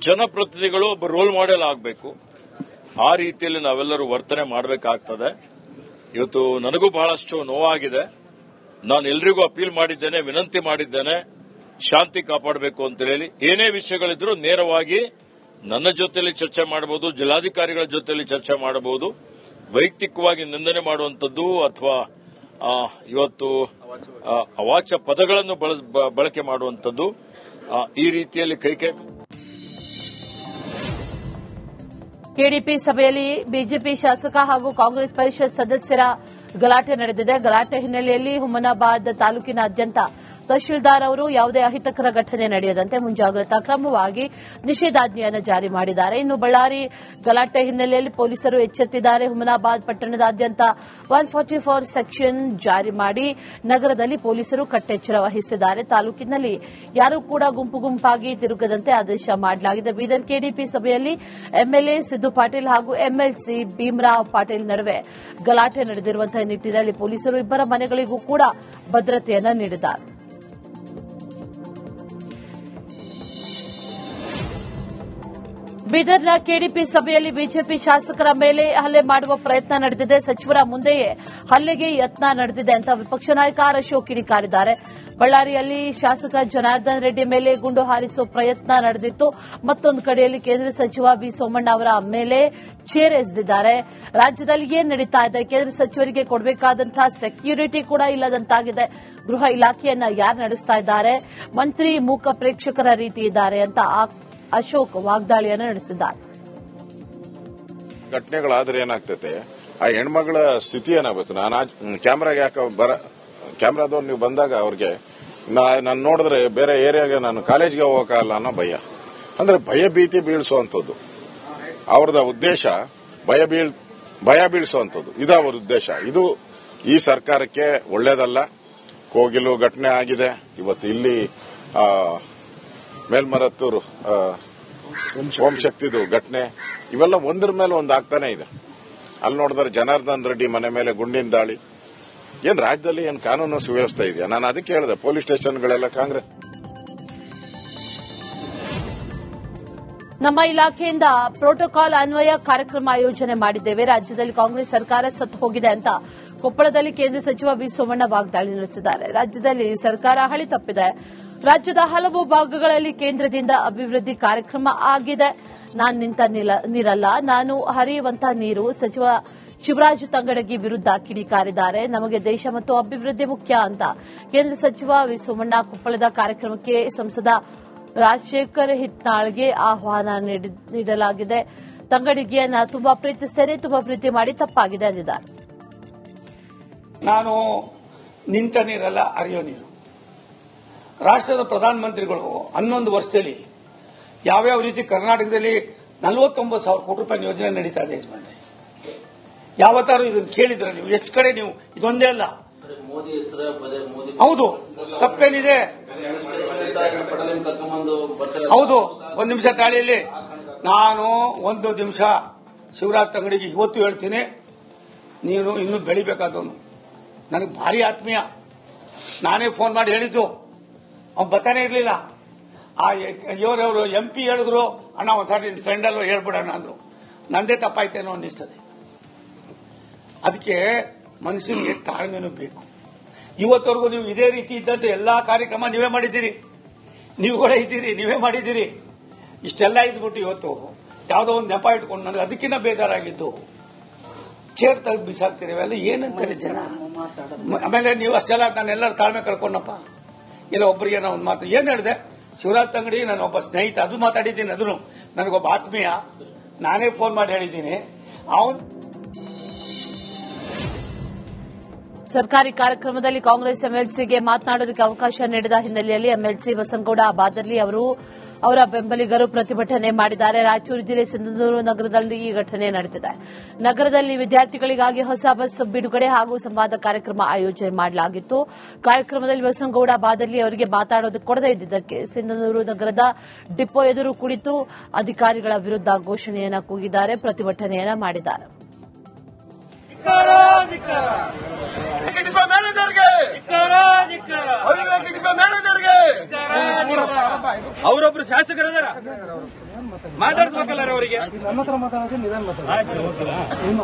ಜನಪ್ರತಿನಿಧಿಗಳು ಒಬ್ಬ ರೋಲ್ ಮಾಡೆಲ್ ಆಗಬೇಕು. ಆ ರೀತಿಯಲ್ಲಿ ನಾವೆಲ್ಲರೂ ವರ್ತನೆ ಮಾಡಬೇಕಾಗ್ತದೆ. ಇವತ್ತು ನನಗೂ ಬಹಳಷ್ಟು ನೋವಾಗಿದೆ. ನಾನು ಎಲ್ರಿಗೂ ಅಪೀಲ್ ಮಾಡಿದ್ದೇನೆ, ವಿನಂತಿ ಮಾಡಿದ್ದೇನೆ, ಶಾಂತಿ ಕಾಪಾಡಬೇಕು ಅಂತ ಹೇಳಿ. ಏನೇ ವಿಷಯಗಳಿದ್ರೂ ನೇರವಾಗಿ ನನ್ನ ಜೊತೆಯಲ್ಲಿ ಚರ್ಚೆ ಮಾಡಬಹುದು, ಜಿಲ್ಲಾಧಿಕಾರಿಗಳ ಜೊತೆಯಲ್ಲಿ ಚರ್ಚೆ ಮಾಡಬಹುದು. ವೈಯಕ್ತಿಕವಾಗಿ ನಿಂದನೆ ಮಾಡುವಂತದ್ದು ಅಥವಾ ಇವತ್ತು ಅವಾಚ್ಯ ಪದಗಳನ್ನು ಬಳಕೆ ಮಾಡುವಂತದ್ದು ಈ ರೀತಿಯಲ್ಲಿ ಕೈಕೈ. ಕೆಡಿಪಿ ಸಭೆಯಲ್ಲಿ ಬಿಜೆಪಿ ಶಾಸಕ ಹಾಗೂ ಕಾಂಗ್ರೆಸ್ ಪರಿಷತ್ ಸದಸ್ಯರ ಗಲಾಟೆ ನಡೆದಿದೆ. ಗಲಾಟೆ ಹಿನ್ನೆಲೆಯಲ್ಲಿ ಹುಮನಾಬಾದ್ ತಾಲೂಕಿನಾದ್ಯಂತ ತಹಶೀಲ್ದಾರ್ ಅವರು ಯಾವುದೇ ಅಹಿತಕರ ಘಟನೆ ನಡೆಯದಂತೆ ಮುಂಜಾಗ್ರತಾ ಕ್ರಮವಾಗಿ ನಿಷೇಧಾಜ್ಞೆಯನ್ನು ಜಾರಿ ಮಾಡಿದ್ದಾರೆ. ಇನ್ನು ಬಳ್ಳಾರಿ ಗಲಾಟೆ ಹಿನ್ನೆಲೆಯಲ್ಲಿ ಪೊಲೀಸರು ಎಚ್ಚೆತ್ತಿದ್ದಾರೆ. ಹುಮನಾಬಾದ್ ಪಟ್ಟಣದಾದ್ಯಂತ 144 ಸೆಕ್ಷನ್ ಜಾರಿ ಮಾಡಿ ನಗರದಲ್ಲಿ ಪೊಲೀಸರು ಕಟ್ಟೆಚ್ಚರ ವಹಿಸಿದ್ದಾರೆ. ತಾಲೂಕಿನಲ್ಲಿ ಯಾರೂ ಕೂಡ ಗುಂಪು ಗುಂಪಾಗಿ ತಿರುಗದಂತೆ ಆದೇಶ ಮಾಡಲಾಗಿದೆ. ಬೀದರ್ ಕೆಡಿಪಿ ಸಭೆಯಲ್ಲಿ ಎಂಎಲ್ಎ ಸಿದ್ದು ಪಾಟೀಲ್ ಹಾಗೂ ಎಂಎಲ್ಸಿ ಭೀಮರಾವ್ ಪಾಟೀಲ್ ನಡುವೆ ಗಲಾಟೆ ನಡೆದಿರುವಂತಹ ನಿಟ್ಟಿನಲ್ಲಿ ಪೊಲೀಸರು ಇಬ್ಬರ ಮನೆಗಳಿಗೂ ಕೂಡ ಭದ್ರತೆಯನ್ನು ನೀಡಿದ್ದಾರೆ. ಬೀದರ್ನ ಕೆಡಿಪಿ ಸಭೆಯಲ್ಲಿ ಬಿಜೆಪಿ ಶಾಸಕರ ಮೇಲೆ ಹಲ್ಲೆ ಮಾಡುವ ಪ್ರಯತ್ನ ನಡೆದಿದೆ. ಸಚಿವರ ಮುಂದೆಯೇ ಹಲ್ಲೆಗೆ ಯತ್ನ ನಡೆದಿದೆ ಅಂತ ವಿಪಕ್ಷ ನಾಯಕ ಆರ್ ಅಶೋಕ್ ಕಿಡಿಕಾರಿದ್ದಾರೆ. ಬಳ್ಳಾರಿಯಲ್ಲಿ ಶಾಸಕ ಜನಾರ್ದನ್ ರೆಡ್ಡಿ ಮೇಲೆ ಗುಂಡು ಹಾರಿಸುವ ಪ್ರಯತ್ನ ನಡೆದಿತ್ತು. ಮತ್ತೊಂದು ಕಡೆಯಲ್ಲಿ ಕೇಂದ್ರ ಸಚಿವ ವಿ ಸೋಮಣ್ಣ ಅವರ ಮೇಲೆ ಚೇರ್ ಎಸೆದಿದ್ದಾರೆ. ರಾಜ್ಯದಲ್ಲಿ ಏನ್ ನಡೀತಾ ಇದೆ? ಕೇಂದ್ರ ಸಚಿವರಿಗೆ ಕೊಡಬೇಕಾದಂತಹ ಸೆಕ್ಯೂರಿಟಿ ಕೂಡ ಇಲ್ಲದಂತಾಗಿದೆ. ಗೃಹ ಇಲಾಖೆಯನ್ನ ಯಾರು ನಡೆಸ್ತಾ ಇದ್ದಾರೆ? ಮಂತ್ರಿ ಮೂಕ ಪ್ರೇಕ್ಷಕರ ರೀತಿ ಇದ್ದಾರೆ ಅಂತ ಅಶೋಕ್ ವಾಗ್ದಾಳಿಯನ್ನು ನಡೆಸಿದ್ದಾರೆ. ಘಟನೆಗಳಾದ್ರೆ ಏನಾಗ್ತೈತೆ, ಆ ಹೆಣ್ಮಗಳ ಸ್ಥಿತಿ ಏನಾಗಬೇಕು. ನಾನು ಕ್ಯಾಮ್ರಾಗೆ ಕ್ಯಾಮ್ರಾದವ್ರು ನೀವು ಬಂದಾಗ ಅವ್ರಿಗೆ ನಾನು ನೋಡಿದ್ರೆ ಬೇರೆ ಏರಿಯಾಗೆ ನಾನು ಕಾಲೇಜ್ಗೆ ಹೋಗಕ್ಕಾಗಲ್ಲ ಅನ್ನೋ ಭಯ. ಅಂದ್ರೆ ಭಯ ಭೀತಿ ಬೀಳಿಸುವಂಥದ್ದು ಅವ್ರದ ಉದ್ದೇಶ. ಭಯ ಬೀಳಿಸುವಂಥದ್ದು ಇದು ಅವ್ರ ಉದ್ದೇಶ. ಇದು ಈ ಸರ್ಕಾರಕ್ಕೆ ಒಳ್ಳೇದಲ್ಲ. ಕೋಗಿಲು ಘಟನೆ ಆಗಿದೆ. ಇವತ್ತು ಇಲ್ಲಿ ಮೇಲ್ಮರತ್ತೂರು ಓಂ ಶಕ್ತಿದು ಘಟನೆ, ಇವೆಲ್ಲ ಒಂದ್ರ ಮೇಲೆ ಒಂದು ಆಗ್ತಾನೆ ಇದೆ. ಅಲ್ಲಿ ನೋಡಿದ್ರೆ ಜನಾರ್ದನ್ ರೆಡ್ಡಿ ಮನೆ ಮೇಲೆ ಗುಂಡಿನ ದಾಳಿ. ಏನ್ ರಾಜ್ಯದಲ್ಲಿ ಏನ್ ಕಾನೂನು ಸುವ್ಯವಸ್ಥೆ ಇದೆಯಾ? ನಾನು ಅದಕ್ಕೆ ಹೇಳಿದೆ, ಪೊಲೀಸ್ ಸ್ಟೇಷನ್ಗಳೆಲ್ಲ ಕಾಂಗ್ರೆಸ್. ನಮ್ಮ ಇಲಾಖೆಯಿಂದ ಪ್ರೋಟೋಕಾಲ್ ಅನ್ವಯ ಕಾರ್ಯಕ್ರಮ ಆಯೋಜನೆ ಮಾಡಿದ್ದೇವೆ. ರಾಜ್ಯದಲ್ಲಿ ಕಾಂಗ್ರೆಸ್ ಸರ್ಕಾರ ಸತ್ತು ಹೋಗಿದೆ ಅಂತ ಕೊಪ್ಪಳದಲ್ಲಿ ಕೇಂದ್ರ ಸಚಿವ ವಿ ಸೋಮಣ್ಣ ವಾಗ್ದಾಳಿ ನಡೆಸಿದ್ದಾರೆ. ರಾಜ್ಯದಲ್ಲಿ ಸರ್ಕಾರ ಹಳಿ ತಪ್ಪಿದೆ. ರಾಜ್ಯದ ಹಲವು ಭಾಗಗಳಲ್ಲಿ ಕೇಂದ್ರದಿಂದ ಅಭಿವೃದ್ಧಿ ಕಾರ್ಯಕ್ರಮ ಆಗಿದೆ. ನಾನು ನಿಂತ ನೀರಲ್ಲ, ನಾನು ಹರಿಯುವಂತ ನೀರು. ಸಚಿವ ಶಿವರಾಜ್ ತಂಗಡಗಿ ವಿರುದ್ಧ ಕಿಡಿಕಾರಿದ್ದಾರೆ. ನಮಗೆ ದೇಶ ಮತ್ತು ಅಭಿವೃದ್ಧಿ ಮುಖ್ಯ ಅಂತ ಕೇಂದ್ರ ಸಚಿವ ವಿ ಸೋಮಣ್ಣ ಕೊಪ್ಪಳದ ಕಾರ್ಯಕ್ರಮಕ್ಕೆ ಸಂಸದ ರಾಜಶೇಖರ್ ಹಿಟ್ನಾಳ್ಗೆ ಆಹ್ವಾನ ನೀಡಲಾಗಿದೆ. ತಂಗಡಗಿಯನ್ನ ತುಂಬಾ ಪ್ರೀತಿಸುತ್ತೇನೆ, ತುಂಬಾ ಪ್ರೀತಿ ಮಾಡಿ ತಪ್ಪಾಗಿದೆ ಅಂದಿದ್ದಾರೆ. ನಾನು ನಿಂತ ನೀರಲ್ಲ, ಹರಿಯೋ ನೀರು. ರಾಷ್ಟ್ರದ ಪ್ರಧಾನಮಂತ್ರಿಗಳು 11 ವರ್ಷದಲ್ಲಿ ಯಾವ್ಯಾವ ರೀತಿ ಕರ್ನಾಟಕದಲ್ಲಿ 49,000 ಕೋಟಿ ರೂಪಾಯಿ ಯೋಜನೆ ನಡೀತಾ ಇದೆ ಯಜಮಾನ್ರೆ. ಯಾವತ್ತಾರು ಇದನ್ನು ಕೇಳಿದ್ರೆ ನೀವು? ಎಷ್ಟು ಕಡೆ ನೀವು? ಇದೊಂದೇ ಅಲ್ಲ. ಹೌದು, ತಪ್ಪೇನಿದೆ? ಹೌದು, ಒಂದು ನಿಮಿಷ ತಾಳಿಯಲ್ಲಿ ನಾನು ಒಂದು ನಿಮಿಷ ಶಿವರಾಜ್ ತಂಗಡಿಗೆ ಇವತ್ತು ಹೇಳ್ತೀನಿ, ನೀನು ಇನ್ನೂ ಬೆಳಿಬೇಕಾದವನು, ನನಗೆ ಭಾರಿ ಆತ್ಮೀಯ. ನಾನೇ ಫೋನ್ ಮಾಡಿ ಹೇಳಿದ್ದು, ಅವ್ನು ಬರ್ತಾನೆ ಇರಲಿಲ್ಲ. ಆ ಇವರವರು MP ಹೇಳಿದ್ರು, ಅಣ್ಣ ಒಂದ್ಸಾರಿ ಫ್ರೆಂಡಲ್ಲೂ ಹೇಳ್ಬಿಡೋಣ ಅಂದ್ರು. ನಂದೇ ತಪ್ಪಾಯ್ತೇನೋ ಅನ್ನಿಸ್ತದೆ. ಅದಕ್ಕೆ ಮನುಷ್ಯನಿಗೆ ತಾಳ್ಮೆನೂ ಬೇಕು. ಇವತ್ತವರೆಗೂ ನೀವು ಇದೇ ರೀತಿ ಇದ್ದಂತೆ ಎಲ್ಲಾ ಕಾರ್ಯಕ್ರಮ ನೀವೇ ಮಾಡಿದ್ದೀರಿ, ನೀವು ಕೂಡ ಇದ್ದೀರಿ, ನೀವೇ ಮಾಡಿದ್ದೀರಿ. ಇಷ್ಟೆಲ್ಲ ಇದ್ಬಿಟ್ಟು ಇವತ್ತು ಯಾವುದೋ ಒಂದು ನೆಪ ಇಟ್ಕೊಂಡು ನನಗೆ ಅದಕ್ಕಿಂತ ಬೇಜಾರಾಗಿದ್ದು ಚೇರ್ ತೆಗೆದು ಬಿಸಾಕ್ತೀರಿ. ಅವೆಲ್ಲ ಏನಂತಾರೆ ಜನ? ಆಮೇಲೆ ನೀವು ಅಷ್ಟೆಲ್ಲ ನಾನೆಲ್ಲರ ತಾಳ್ಮೆ ಕಳ್ಕೊಂಡಪ್ಪ. ಇಲ್ಲ ಒಬ್ಬರಿಗೆ ನಾನು ಒಂದು ಮಾತು ಏನು ಹೇಳಿದೆ, ಶಿವರಾಜ್ ತಂಗಡಿ ನಾನು ಒಬ್ಬ ಸ್ನೇಹಿತ, ಅದು ಮಾತಾಡಿದ್ದೀನಿ, ಅದನ್ನು ನನಗೊಬ್ಬ ಆತ್ಮೀಯ, ನಾನೇ ಫೋನ್ ಮಾಡಿ ಹೇಳಿದ್ದೀನಿ. ಅವನು ಸರ್ಕಾರಿ ಕಾರ್ಯಕ್ರಮದಲ್ಲಿ ಕಾಂಗ್ರೆಸ್ MLCಗೆ ಮಾತನಾಡೋದಕ್ಕೆ ಅವಕಾಶ ನೀಡಿದ ಹಿನ್ನೆಲೆಯಲ್ಲಿ MLC ಬಸನಗೌಡ ಬಾದರ್ಲಿ ಅವರ ಬೆಂಬಲಿಗರು ಪ್ರತಿಭಟನೆ ಮಾಡಿದ್ದಾರೆ. ರಾಯಚೂರು ಜಿಲ್ಲೆ ಸಿಂಧನೂರು ನಗರದಲ್ಲಿ ಈ ಘಟನೆ ನಡೆದಿದೆ. ನಗರದಲ್ಲಿ ವಿದ್ಯಾರ್ಥಿಗಳಿಗಾಗಿ ಹೊಸ ಬಸ್ ಬಿಡುಗಡೆ ಹಾಗೂ ಸಂವಾದ ಕಾರ್ಯಕ್ರಮ ಆಯೋಜನೆ ಮಾಡಲಾಗಿತ್ತು. ಕಾರ್ಯಕ್ರಮದಲ್ಲಿ ಬಸನಗೌಡ ಬಾದರ್ಲಿ ಅವರಿಗೆ ಮಾತನಾಡೋದಕ್ಕೆ ಕೊಡದೇ ಇದ್ದಿದ್ದಕ್ಕೆ ಸಿಂಧನೂರು ನಗರದ ಡಿಪೋ ಎದುರು ಕುಳಿತು ಅಧಿಕಾರಿಗಳ ವಿರುದ್ಧ ಘೋಷಣೆಯನ್ನು ಕೂಗಿದ್ದಾರೆ, ಪ್ರತಿಭಟನೆಯನ್ನ ಮಾಡಿದ್ದಾರೆ. ಅವರೊಬ್ರು ಶಾಸಕರದಾರ, ಮಾತಾಡ್ಬೇಕಲ್ಲ ಅವರಿಗೆ.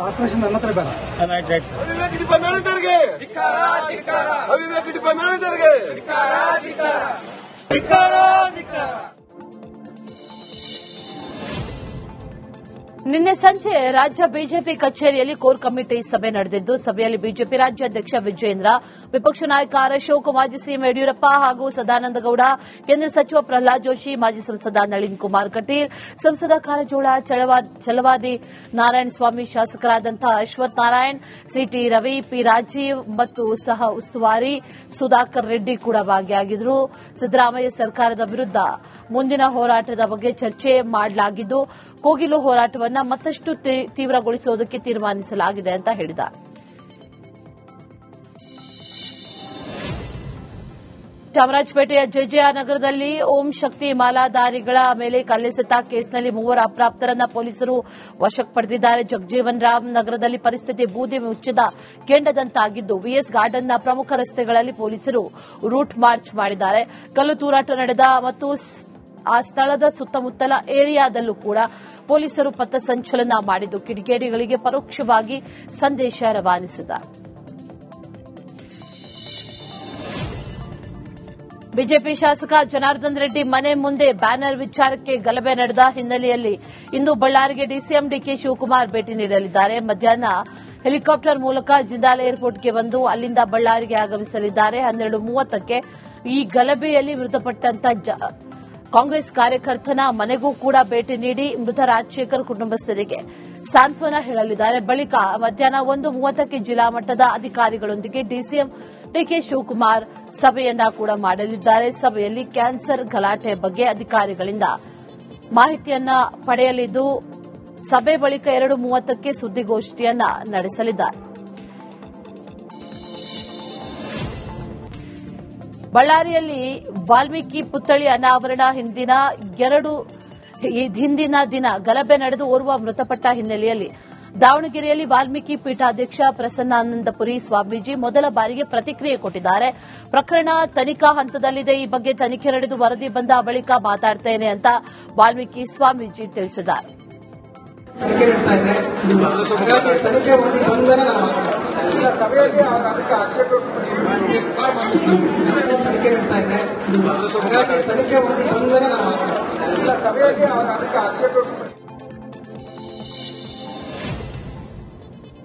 ಆಪರೇಷನ್ ನನ್ನ ಹತ್ರ ಬೇಡ. ಅವಿವೇಕ ಡಿಪೋ ಮ್ಯಾನೇಜರ್ಗೆ ಅವಿವೇಕ ಡಿಪೋ ಮ್ಯಾನೇಜರ್ಗೆ ನಿನ್ನೆ ಸಂಜೆ ರಾಜ್ಯ ಬಿಜೆಪಿ ಕಚೇರಿಯಲ್ಲಿ ಕೋರ್ ಕಮಿಟಿ ಸಭೆ ನಡೆದಿದ್ದು, ಸಭೆಯಲ್ಲಿ ಬಿಜೆಪಿ ರಾಜ್ಯಾಧ್ಯಕ್ಷ ವಿಜಯೇಂದ್ರ, ವಿಪಕ್ಷ ನಾಯಕ ಆರ್ ಅಶೋಕ್, ಮಾಜಿ ಸಿಎಂ ಯಡಿಯೂರಪ್ಪ ಹಾಗೂ ಸದಾನಂದಗೌಡ, ಕೇಂದ್ರ ಸಚಿವ ಪ್ರಹ್ಲಾದ್ ಜೋಶಿ, ಮಾಜಿ ಸಂಸದ ನಳಿನ್ ಕುಮಾರ್ ಕಟೀಲ್, ಸಂಸದ ಕಾರಜೋಳ, ಛಲವಾದಿ ನಾರಾಯಣಸ್ವಾಮಿ, ಶಾಸಕರಾದಂತಹ ಅಶ್ವಥ್ ನಾರಾಯಣ್, ಸಿಟಿ ರವಿ, ಪಿ ರಾಜೀವ್ ಮತ್ತು ಸಹ ಉಸ್ತುವಾರಿ ಸುಧಾಕರ್ ರೆಡ್ಡಿ ಕೂಡ ಭಾಗಿಯಾಗಿದ್ದರು. ಸಿದ್ದರಾಮಯ್ಯ ಸರ್ಕಾರದ ವಿರುದ್ಧ ಮುಂದಿನ ಹೋರಾಟದ ಬಗ್ಗೆ ಚರ್ಚೆ ಮಾಡಲಾಗಿದ್ದು, ಕೋಗಿಲು ಹೋರಾಟವನ್ನು ಮತ್ತಷ್ಟು ತೀವ್ರಗೊಳಿಸುವುದಕ್ಕೆ ತೀರ್ಮಾನಿಸಲಾಗಿದೆ ಅಂತ ಹೇಳಿದ್ದಾರೆ. ಚಾಮರಾಜಪೇಟೆಯ ಜೆಜೆಆರ್ ನಗರದಲ್ಲಿ ಓಂ ಶಕ್ತಿ ಮಾಲಾಧಾರಿಗಳ ಮೇಲೆ ಕಲ್ಲೆಸೆತ ಕೇಸ್ನಲ್ಲಿ 3 ಅಪ್ರಾಪ್ತರನ್ನ ಪೊಲೀಸರು ವಶಕ್ಕೆ ಪಡೆದಿದ್ದಾರೆ. ಜಗಜೀವನ್ ರಾಮ್ ನಗರದಲ್ಲಿ ಪರಿಸ್ಥಿತಿ ಬೂದಿ ಮುಚ್ಚಿದ ಕೆಂಡದಂತಾಗಿದ್ದು, ವಿಎಸ್ ಗಾರ್ಡನ್ನ ಪ್ರಮುಖ ರಸ್ತೆಗಳಲ್ಲಿ ಪೊಲೀಸರು ರೂಟ್ ಮಾರ್ಚ್ ಮಾಡಿದ್ದಾರೆ. ಕಲ್ಲು ತೂರಾಟ ನಡೆದ ಮತ್ತು ಆ ಸ್ಥಳದ ಸುತ್ತಮುತ್ತಲ ಏರಿಯಾದಲ್ಲೂ ಕೂಡ ಪೊಲೀಸರು ಪಥಸಂಚಲನ ಮಾಡಿದ್ದು, ಕಿಡಿಗೇಡಿಗಳಿಗೆ ಪರೋಕ್ಷವಾಗಿ ಸಂದೇಶ ರವಾನಿಸಿದ್ದಾರೆ. ಬಿಜೆಪಿ ಶಾಸಕ ಜನಾರ್ದನ್ ರೆಡ್ಡಿ ಮನೆ ಮುಂದೆ ಬ್ಯಾನರ್ ವಿಚಾರಕ್ಕೆ ಗಲಭೆ ನಡೆದ ಹಿನ್ನೆಲೆಯಲ್ಲಿ ಇಂದು ಬಳ್ಳಾರಿಗೆ ಡಿಸಿಎಂ ಡಿಕೆ ಶಿವಕುಮಾರ್ ಭೇಟಿ ನೀಡಲಿದ್ದಾರೆ. ಮಧ್ಯಾಹ್ನ ಹೆಲಿಕಾಪ್ಟರ್ ಮೂಲಕ ಜಿಂದಾಲ್ ಏರ್ಪೋರ್ಟ್ಗೆ ಬಂದು ಅಲ್ಲಿಂದ ಬಳ್ಳಾರಿಗೆ ಆಗಮಿಸಲಿದ್ದಾರೆ. 12:30ಕ್ಕೆ ಈ ಗಲಭೆಯಲ್ಲಿ ಮೃತಪಟ್ಟಂತ ಕಾಂಗ್ರೆಸ್ ಕಾರ್ಯಕರ್ತನ ಮನೆಗೂ ಕೂಡ ಭೇಟಿ ನೀಡಿ ಮೃತ ರಾಜಶೇಖರ್ ಕುಟುಂಬಸ್ಥರಿಗೆ ಸಾಂತ್ವನ ಹೇಳಲಿದ್ದಾರೆ. ಬಳಿಕ ಮಧ್ಯಾಹ್ನ 1:30ಕ್ಕೆ ಜಿಲ್ಲಾ ಮಟ್ಟದ ಅಧಿಕಾರಿಗಳೊಂದಿಗೆ ಡಿಸಿಎಂ ಡಿಕೆ ಶಿವಕುಮಾರ್ ಸಭೆಯನ್ನ ಕೂಡ ಮಾಡಲಿದ್ದಾರೆ. ಸಭೆಯಲ್ಲಿ ಕ್ಯಾನ್ಸರ್ ಗಲಾಟೆ ಬಗ್ಗೆ ಅಧಿಕಾರಿಗಳಿಂದ ಮಾಹಿತಿಯನ್ನ ಪಡೆಯಲಿದ್ದು, ಸಭೆ ಬಳಿಕ 2:30ಕ್ಕೆ ಸುದ್ದಿಗೋಷ್ಠಿಯನ್ನ ನಡೆಸಲಿದ್ದಾರೆ. ಬಳ್ಳಾರಿಯಲ್ಲಿ ವಾಲ್ಮೀಕಿ ಪುತ್ಥಳಿ ಅನಾವರಣ ಹಿಂದಿನ ದಿನ ಗಲಭೆ ನಡೆದು ಓರ್ವ ಮೃತಪಟ್ಟ ಹಿನ್ನೆಲೆಯಲ್ಲಿ ದಾವಣಗೆರೆಯಲ್ಲಿ ವಾಲ್ಮೀಕಿ ಪೀಠಾಧ್ಯಕ್ಷ ಪ್ರಸನ್ನಾನಂದಪುರಿ ಸ್ವಾಮೀಜಿ ಮೊದಲ ಬಾರಿಗೆ ಪ್ರತಿಕ್ರಿಯೆ ಕೊಟ್ಟಿದ್ದಾರೆ. ಪ್ರಕರಣ ತನಿಖಾ ಹಂತದಲ್ಲಿದೆ, ಈ ಬಗ್ಗೆ ತನಿಖೆ ನಡೆದು ವರದಿ ಬಂದ ಬಳಿಕ ಮಾತಾಡ್ತೇನೆ ಅಂತ ವಾಲ್ಮೀಕಿ ಸ್ವಾಮೀಜಿ ತಿಳಿಸಿದ್ದಾರೆ.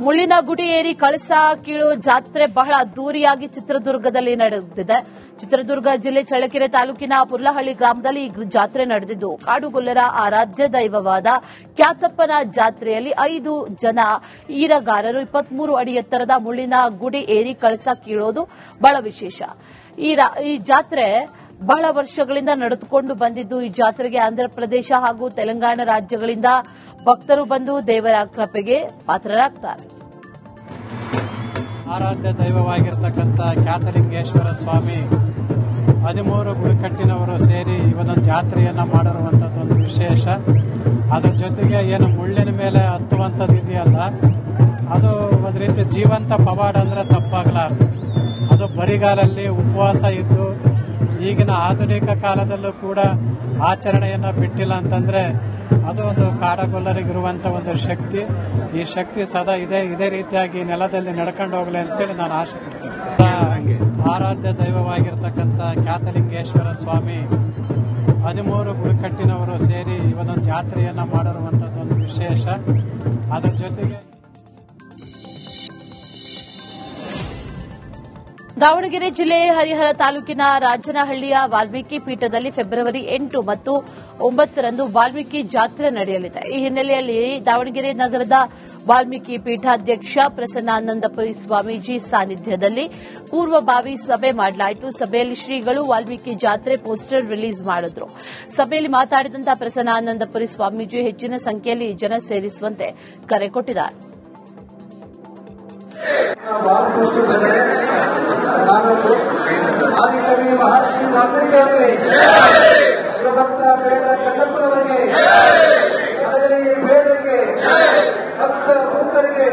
ಮುಳ್ಳಿನ ಗುಡಿ ಏರಿ ಕಳಸ ಕೀಳು ಜಾತ್ರೆ ಬಹಳ ಅದ್ದೂರಿಯಾಗಿ ಚಿತ್ರದುರ್ಗದಲ್ಲಿ ನಡೆದಿದೆ. ಚಿತ್ರದುರ್ಗ ಜಿಲ್ಲೆ ಚಳ್ಳಕೆರೆ ತಾಲೂಕಿನ ಪುರ್ಲಹಳ್ಳಿ ಗ್ರಾಮದಲ್ಲಿ ಈ ಜಾತ್ರೆ ನಡೆದಿದ್ದು, ಕಾಡುಗೊಲ್ಲರ ಆರಾಧ್ಯ ದೈವವಾದ ಕ್ಯಾತಪ್ಪನ ಜಾತ್ರೆಯಲ್ಲಿ 5 ಜನ ಈರಗಾರರು 23 ಅಡಿ ಎತ್ತರದ ಮುಳ್ಳಿನ ಗುಡಿ ಏರಿ ಕಳಸ ಕೀಳೋದು ಬಹಳ ವಿಶೇಷ. ಈ ಜಾತ್ರೆ ಬಹಳ ವರ್ಷಗಳಿಂದ ನಡೆದುಕೊಂಡು ಬಂದಿದ್ದು ಈ ಜಾತ್ರೆಗೆ ಆಂಧ್ರಪ್ರದೇಶ ಹಾಗೂ ತೆಲಂಗಾಣ ರಾಜ್ಯಗಳಿಂದ ಭಕ್ತರು ಬಂದು ದೇವರ ಕೃಪೆಗೆ ಪಾತ್ರರಾಗ್ತಾರೆ. ಆರಾಧ್ಯ ದೈವವಾಗಿರ್ತಕ್ಕಂಥ ಖ್ಯಾತಲಿಂಗೇಶ್ವರ ಸ್ವಾಮಿ 13 ಬುಡಕಟ್ಟಿನವರು ಸೇರಿ ಇವತ್ತೊಂದು ಜಾತ್ರೆಯನ್ನ ಮಾಡಿರುವಂತದ್ದು ಒಂದು ವಿಶೇಷ. ಅದರ ಜೊತೆಗೆ ಏನು ಮುಳ್ಳಿನ ಮೇಲೆ ಹತ್ತುವಂಥದ್ದು ಇದೆಯಲ್ಲ, ಅದು ಒಂದು ರೀತಿ ಜೀವಂತ ಪವಾಡ ಅಂದ್ರೆ ತಪ್ಪಾಗಲಾರದು. ಅದು ಬರಿಗಾಲಲ್ಲಿ ಉಪವಾಸ ಇದ್ದು ಈಗಿನ ಆಧುನಿಕ ಕಾಲದಲ್ಲೂ ಕೂಡ ಆಚರಣೆಯನ್ನ ಬಿಟ್ಟಿಲ್ಲ ಅಂತಂದ್ರೆ ಅದು ಒಂದು ಕಾಡಗೊಲ್ಲರಿಗಿರುವಂತ ಒಂದು ಶಕ್ತಿ. ಈ ಶಕ್ತಿ ಸದಾ ಇದೇ ರೀತಿಯಾಗಿ ನೆಲದಲ್ಲಿ ನಡ್ಕೊಂಡು ಹೋಗಲಿ ಅಂತೇಳಿ ನಾನು ಆಶೆ ಪಡ್ತೀನಿ. ಆರಾಧ್ಯ ದೈವವಾಗಿರ್ತಕ್ಕಂಥ ಖ್ಯಾತಲಿಂಗೇಶ್ವರ ಸ್ವಾಮಿ 13 ಬುಡಕಟ್ಟಿನವರು ಸೇರಿ ಇವತ್ತೊಂದು ಜಾತ್ರೆಯನ್ನ ಮಾಡಿರುವಂತದ್ದು ಒಂದು ವಿಶೇಷ. ಅದರ ಜೊತೆಗೆ ದಾವಣಗೆರೆ ಜಿಲ್ಲೆ ಹರಿಹರ ತಾಲೂಕಿನ ರಾಜನಹಳ್ಳಿಯ ವಾಲ್ಮೀಕಿ ಪೀಠದಲ್ಲಿ ಫೆಬ್ರವರಿ 8 ಮತ್ತು 9ರಂದು ವಾಲ್ಮೀಕಿ ಜಾತ್ರೆ ನಡೆಯಲಿದೆ. ಈ ಹಿನ್ನೆಲೆಯಲ್ಲಿ ದಾವಣಗೆರೆ ನಗರದ ವಾಲ್ಮೀಕಿ ಪೀಠಾಧ್ಯಕ್ಷ ಪ್ರಸನ್ನಾನಂದಪುರಿ ಸ್ವಾಮೀಜಿ ಸಾನ್ನಿಧ್ಯದಲ್ಲಿ ಪೂರ್ವಭಾವಿ ಸಭೆ ಮಾಡಲಾಯಿತು. ಸಭೆಯಲ್ಲಿ ಶ್ರೀಗಳು ವಾಲ್ಮೀಕಿ ಜಾತ್ರೆ ಪೋಸ್ಟರ್ ರಿಲೀಸ್ ಮಾಡಿದ್ರು. ಸಭೆಯಲ್ಲಿ ಮಾತನಾಡಿದಂತಹ ಪ್ರಸನ್ನಾನಂದಪುರಿ ಸ್ವಾಮೀಜಿ ಹೆಚ್ಚಿನ ಸಂಖ್ಯೆಯಲ್ಲಿ ಜನ ಸೇರಿಸುವಂತೆ ಕರೆ ಕೊಟ್ಟಿದ್ದಾರೆ. ಆದಿಕವಿ ಮಹರ್ಷಿ ವಾಲ್ಮೀಕಿ ಅವರಿಗೆ, ಶಿವಭಕ್ತ ಬೇಡ ಕಣ್ಣಪ್ಪನವರಿಗೆ, ಕಡಗಲಿ ಬೇಡರಿಗೆ, ಭಕ್ತ ಭೂಕರಿಗೆ,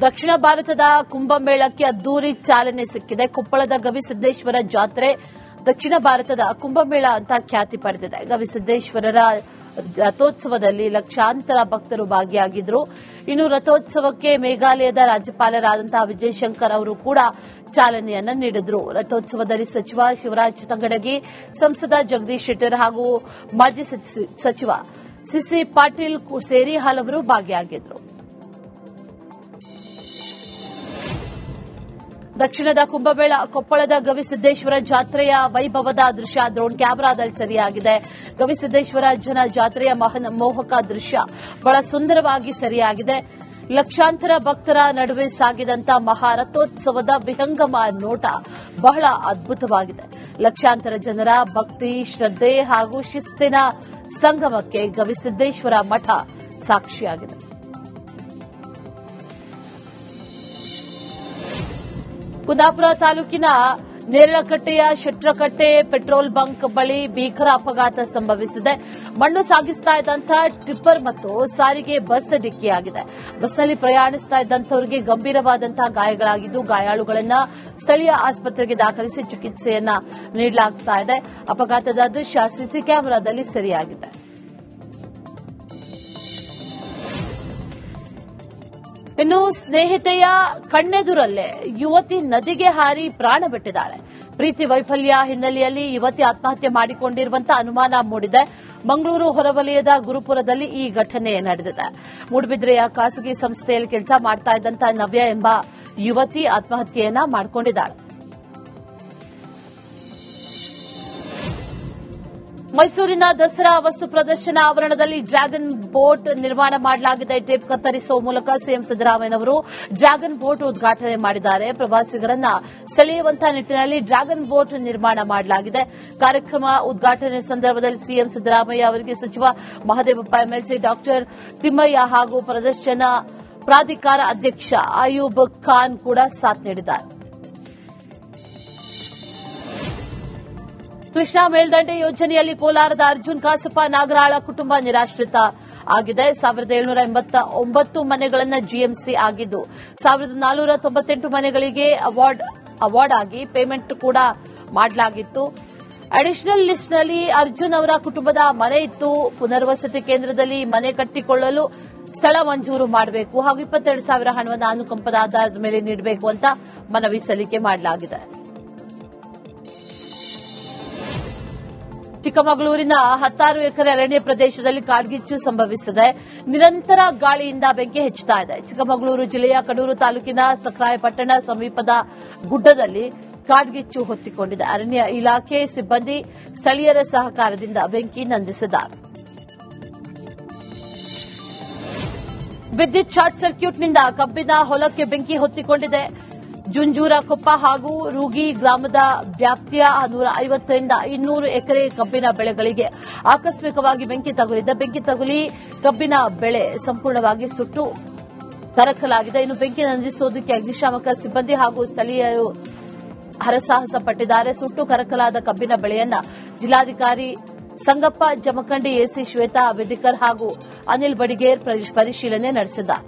ದಕ್ಷಿಣ ಭಾರತದ ಕುಂಭಮೇಳಕ್ಕೆ ಅದ್ದೂರಿ ಚಾಲನೆ ಸಿಕ್ಕಿದೆ. ಕೊಪ್ಪಳದ ಗವಿಸಿದ್ದೇಶ್ವರ ಜಾತ್ರೆ ದಕ್ಷಿಣ ಭಾರತದ ಕುಂಭಮೇಳ ಅಂತ ಖ್ಯಾತಿ ಪಡೆದಿದೆ. ಗವಿಸಿದ್ದೇಶ್ವರರ ರಥೋತ್ಸವದಲ್ಲಿ ಲಕ್ಷಾಂತರ ಭಕ್ತರು ಭಾಗಿಯಾಗಿದ್ದರು. ಇನ್ನು ರಥೋತ್ಸವಕ್ಕೆ ಮೇಘಾಲಯದ ರಾಜ್ಯಪಾಲರಾದಂತಹ ವಿಜಯ್ ಶಂಕರ್ ಅವರು ಕೂಡ ಚಾಲನೆಯನ್ನ ನೀಡಿದ್ರು. ರಥೋತ್ಸವದಲ್ಲಿ ಸಚಿವ ಶಿವರಾಜ್ ತಂಗಡಗಿ, ಸಂಸದ ಜಗದೀಶ್ ಶೆಟ್ಟರ್ ಹಾಗೂ ಮಾಜಿ ಸಚಿವ ಸಿಸಿ ಪಾಟೀಲ್ ಸೇರಿ ಹಲವರು ಭಾಗಿಯಾಗಿದ್ದರು. ದಕ್ಷಿಣದ ಕುಂಭಮೇಳ ಕೊಪ್ಪಳದ ಗವಿಸಿದ್ದೇಶ್ವರ ಜಾತ್ರೆಯ ವೈಭವದ ದೃಶ್ಯ ಡ್ರೋನ್ ಕ್ಯಾಮೆರಾದಲ್ಲಿ ಸೆರೆಯಾಗಿದೆ. ಗವಿಸಿದ್ದೇಶ್ವರ ಜನ ಜಾತ್ರೆಯ ಮೋಹಕ ದೃಶ್ಯ ಬಹಳ ಸುಂದರವಾಗಿ ಸೆರೆಯಾಗಿದೆ. ಲಕ್ಷಾಂತರ ಭಕ್ತರ ನಡುವೆ ಸಾಗಿದಂತ ಮಹಾರಥೋತ್ಸವದ ವಿಹಂಗಮ ನೋಟ ಬಹಳ ಅದ್ಭುತವಾಗಿದೆ. ಲಕ್ಷಾಂತರ ಜನರ ಭಕ್ತಿ, ಶ್ರದ್ಧೆ ಹಾಗೂ ಶಿಸ್ತಿನ ಸಂಗಮಕ್ಕೆ ಗವಿಸಿದ್ದೇಶ್ವರ ಮಠ ಸಾಕ್ಷಿಯಾಗಿದೆ. ಕುಂದಾಪುರ ತಾಲೂಕಿನ ನೇರಳಕಟ್ಟೆಯ ಶೆಟ್ರಕಟ್ಟೆ ಪೆಟ್ರೋಲ್ ಬಂಕ್ ಬಳಿ ಭೀಕರ ಅಪಘಾತ ಸಂಭವಿಸಿದೆ. ಮಣ್ಣು ಸಾಗಿಸ್ತಾ ಇದ್ದಂತಹ ಟಿಪ್ಪರ್ ಮತ್ತು ಸಾರಿಗೆ ಬಸ್ ಡಿಕ್ಕಿಯಾಗಿದೆ. ಬಸ್ನಲ್ಲಿ ಪ್ರಯಾಣಿಸ್ತಾ ಇದ್ದಂಥವರಿಗೆ ಗಂಭೀರವಾದಂತಹ ಗಾಯಗಳಾಗಿದ್ದು, ಗಾಯಾಳುಗಳನ್ನು ಸ್ಥಳೀಯ ಆಸ್ಪತ್ರೆಗೆ ದಾಖಲಿಸಿ ಚಿಕಿತ್ಸೆಯನ್ನ ನೀಡಲಾಗ್ತಾ ಇದೆ. ಅಪಘಾತದ ದೃಶ್ಯ ಸಿಸಿ ಕ್ಯಾಮೆರಾದಲ್ಲಿ ಸೆರೆಯಾಗಿದೆ. ಇನ್ನು ಸ್ನೇಹಿತೆಯ ಕಣ್ಣೆದುರಲ್ಲೇ ಯುವತಿ ನದಿಗೆ ಹಾರಿ ಪ್ರಾಣ ಬಿಟ್ಟಿದ್ದಾಳೆ. ಪ್ರೀತಿ ವೈಫಲ್ಯ ಹಿನ್ನೆಲೆಯಲ್ಲಿ ಯುವತಿ ಆತ್ಮಹತ್ಯೆ ಮಾಡಿಕೊಂಡಿರುವಂತಹ ಅನುಮಾನ ಮೂಡಿದೆ. ಮಂಗಳೂರು ಹೊರವಲಯದ ಗುರುಪುರದಲ್ಲಿ ಈ ಘಟನೆ ನಡೆದಿದೆ. ಮೂಡುಬಿದ್ರೆಯ ಖಾಸಗಿ ಸಂಸ್ಥೆಯಲ್ಲಿ ಕೆಲಸ ಮಾಡ್ತಾ ಇದ್ದಂತಹ ನವ್ಯ ಎಂಬ ಯುವತಿ ಆತ್ಮಹತ್ಯೆಯನ್ನ ಮಾಡಿಕೊಂಡಿದ್ದಾಳೆ. ಮೈಸೂರಿನ ದಸರಾ ವಸ್ತು ಪ್ರದರ್ಶನ ಆವರಣದಲ್ಲಿ ಡ್ರ್ಯಾಗನ್ ಬೋಟ್ ನಿರ್ಮಾಣ ಮಾಡಲಾಗಿದೆ. ಟೇಪ್ ಕತ್ತರಿಸುವ ಮೂಲಕ ಸಿಎಂ ಸಿದ್ದರಾಮಯ್ಯನವರು ಡ್ರ್ಯಾಗನ್ ಬೋಟ್ ಉದ್ಘಾಟನೆ ಮಾಡಿದ್ದಾರೆ. ಪ್ರವಾಸಿಗರನ್ನ ಸೆಳೆಯುವಂತಹ ನಿಟ್ಟಿನಲ್ಲಿ ಡ್ರ್ಯಾಗನ್ ಬೋಟ್ ನಿರ್ಮಾಣ ಮಾಡಲಾಗಿದೆ. ಕಾರ್ಯಕ್ರಮ ಉದ್ಘಾಟನೆ ಸಂದರ್ಭದಲ್ಲಿ ಸಿಎಂ ಸಿದ್ದರಾಮಯ್ಯ ಅವರಿಗೆ ಸಚಿವ ಮಹದೇವಪ್ಪ, ಎಂಎಲ್ಸಿ ಡಾಕ್ಟರ್ ತಿಮ್ಮಯ್ಯ ಹಾಗೂ ಪ್ರದರ್ಶನ ಪ್ರಾಧಿಕಾರ ಅಧ್ಯಕ್ಷ ಅಯೂಬ್ ಖಾನ್ ಕೂಡ ಸಾಥ್ ನೀಡಿದ್ದಾರೆ. ಕೃಷ್ಣಾ ಮೇಲ್ದಂಡೆ ಯೋಜನೆಯಲ್ಲಿ ಕೋಲಾರದ ಅರ್ಜುನ್ ಕಾಸಪ್ಪ ನಾಗರಾಳ ಕುಟುಂಬ ನಿರಾಶ್ರಿತ ಆಗಿದೆ. 1789 ಮನೆಗಳನ್ನು ಜಿಎಂಸಿ ಆಗಿದ್ದು 1498 ಮನೆಗಳಿಗೆ ಅವಾರ್ಡ್ ಆಗಿ ಪೇಮೆಂಟ್ ಕೂಡ ಮಾಡಲಾಗಿತ್ತು. ಅಡಿಷನಲ್ ಲಿಸ್ಟ್ನಲ್ಲಿ ಅರ್ಜುನ್ ಅವರ ಕುಟುಂಬದ ಮನೆ ಇತ್ತು. ಪುನರ್ವಸತಿ ಕೇಂದ್ರದಲ್ಲಿ ಮನೆ ಕಟ್ಟಿಕೊಳ್ಳಲು ಸ್ಥಳ ಮಂಜೂರು ಮಾಡಬೇಕು ಹಾಗೂ 22,000 ಹಣವನ್ನು ಅನುಕಂಪದ ಆಧಾರದ ಮೇಲೆ ನೀಡಬೇಕು ಅಂತ ಮನವಿ ಸಲ್ಲಿಕೆ ಮಾಡಲಾಗಿದೆ. ಚಿಕ್ಕಮಗಳೂರಿನ 16 ಎಕರೆ ಅರಣ್ಯ ಪ್ರದೇಶದಲ್ಲಿ ಕಾಡ್ಗಿಚ್ಚು ಸಂಭವಿಸಿದೆ. ನಿರಂತರ ಗಾಳಿಯಿಂದ ಬೆಂಕಿ ಹೆಚ್ಚುತ್ತಾ ಇದೆ. ಚಿಕ್ಕಮಗಳೂರು ಜಿಲ್ಲೆಯ ಕಡೂರು ತಾಲೂಕಿನ ಸಕ್ರಾಯಪಟ್ಟಣ ಸಮೀಪದ ಗುಡ್ಡದಲ್ಲಿ ಕಾಡ್ಗಿಚ್ಚು ಹೊತ್ತಿಕೊಂಡಿದೆ. ಅರಣ್ಯ ಇಲಾಖೆ ಸಿಬ್ಬಂದಿ ಸ್ಥಳೀಯರ ಸಹಕಾರದಿಂದ ಬೆಂಕಿ ನಂದಿಸಿದ್ದಾರೆ. ವಿದ್ಯುತ್ ಶಾರ್ಟ್ ಸರ್ಕ್ಯೂಟ್ನಿಂದ ಕಬ್ಬಿನ ಹೊಲಕ್ಕೆ ಬೆಂಕಿ ಹೊತ್ತಿಕೊಂಡಿದೆ. ಜುಂಜೂರಕೊಪ್ಪ ಹಾಗೂ ರೂಗಿ ಗ್ರಾಮದ ವ್ಯಾಪ್ತಿಯ 150 ರಿಂದ 200 ಎಕರೆ ಕಬ್ಬಿನ ಬೆಳೆಗಳಿಗೆ ಆಕಸ್ಮಿಕವಾಗಿ ಬೆಂಕಿ ತಗುಲಿ ಕಬ್ಬಿನ ಬೆಳೆ ಸಂಪೂರ್ಣವಾಗಿ ಸುಟ್ಟು ಕರಕಲಾಗಿದೆ. ಇನ್ನು ಬೆಂಕಿ ನಂದಿಸೋದಕ್ಕೆ ಅಗ್ನಿಶಾಮಕ ಸಿಬ್ಬಂದಿ ಹಾಗೂ ಸ್ಥಳೀಯರು ಹರಸಾಹಸ ಪಟ್ಟಿದ್ದಾರೆ. ಸುಟ್ಟು ಕರಕಲಾದ ಕಬ್ಬಿನ ಬೆಳೆಯನ್ನ ಜಿಲ್ಲಾಧಿಕಾರಿ ಸಂಗಪ್ಪ ಜಮಖಂಡಿ, ಎಸಿ ಶ್ವೇತಾ ವೆದಿಕರ್ ಹಾಗೂ ಅನಿಲ್ ಬಡಿಗೇರ್ ಪರಿಶೀಲನೆ ನಡೆಸಿದ್ದಾರೆ.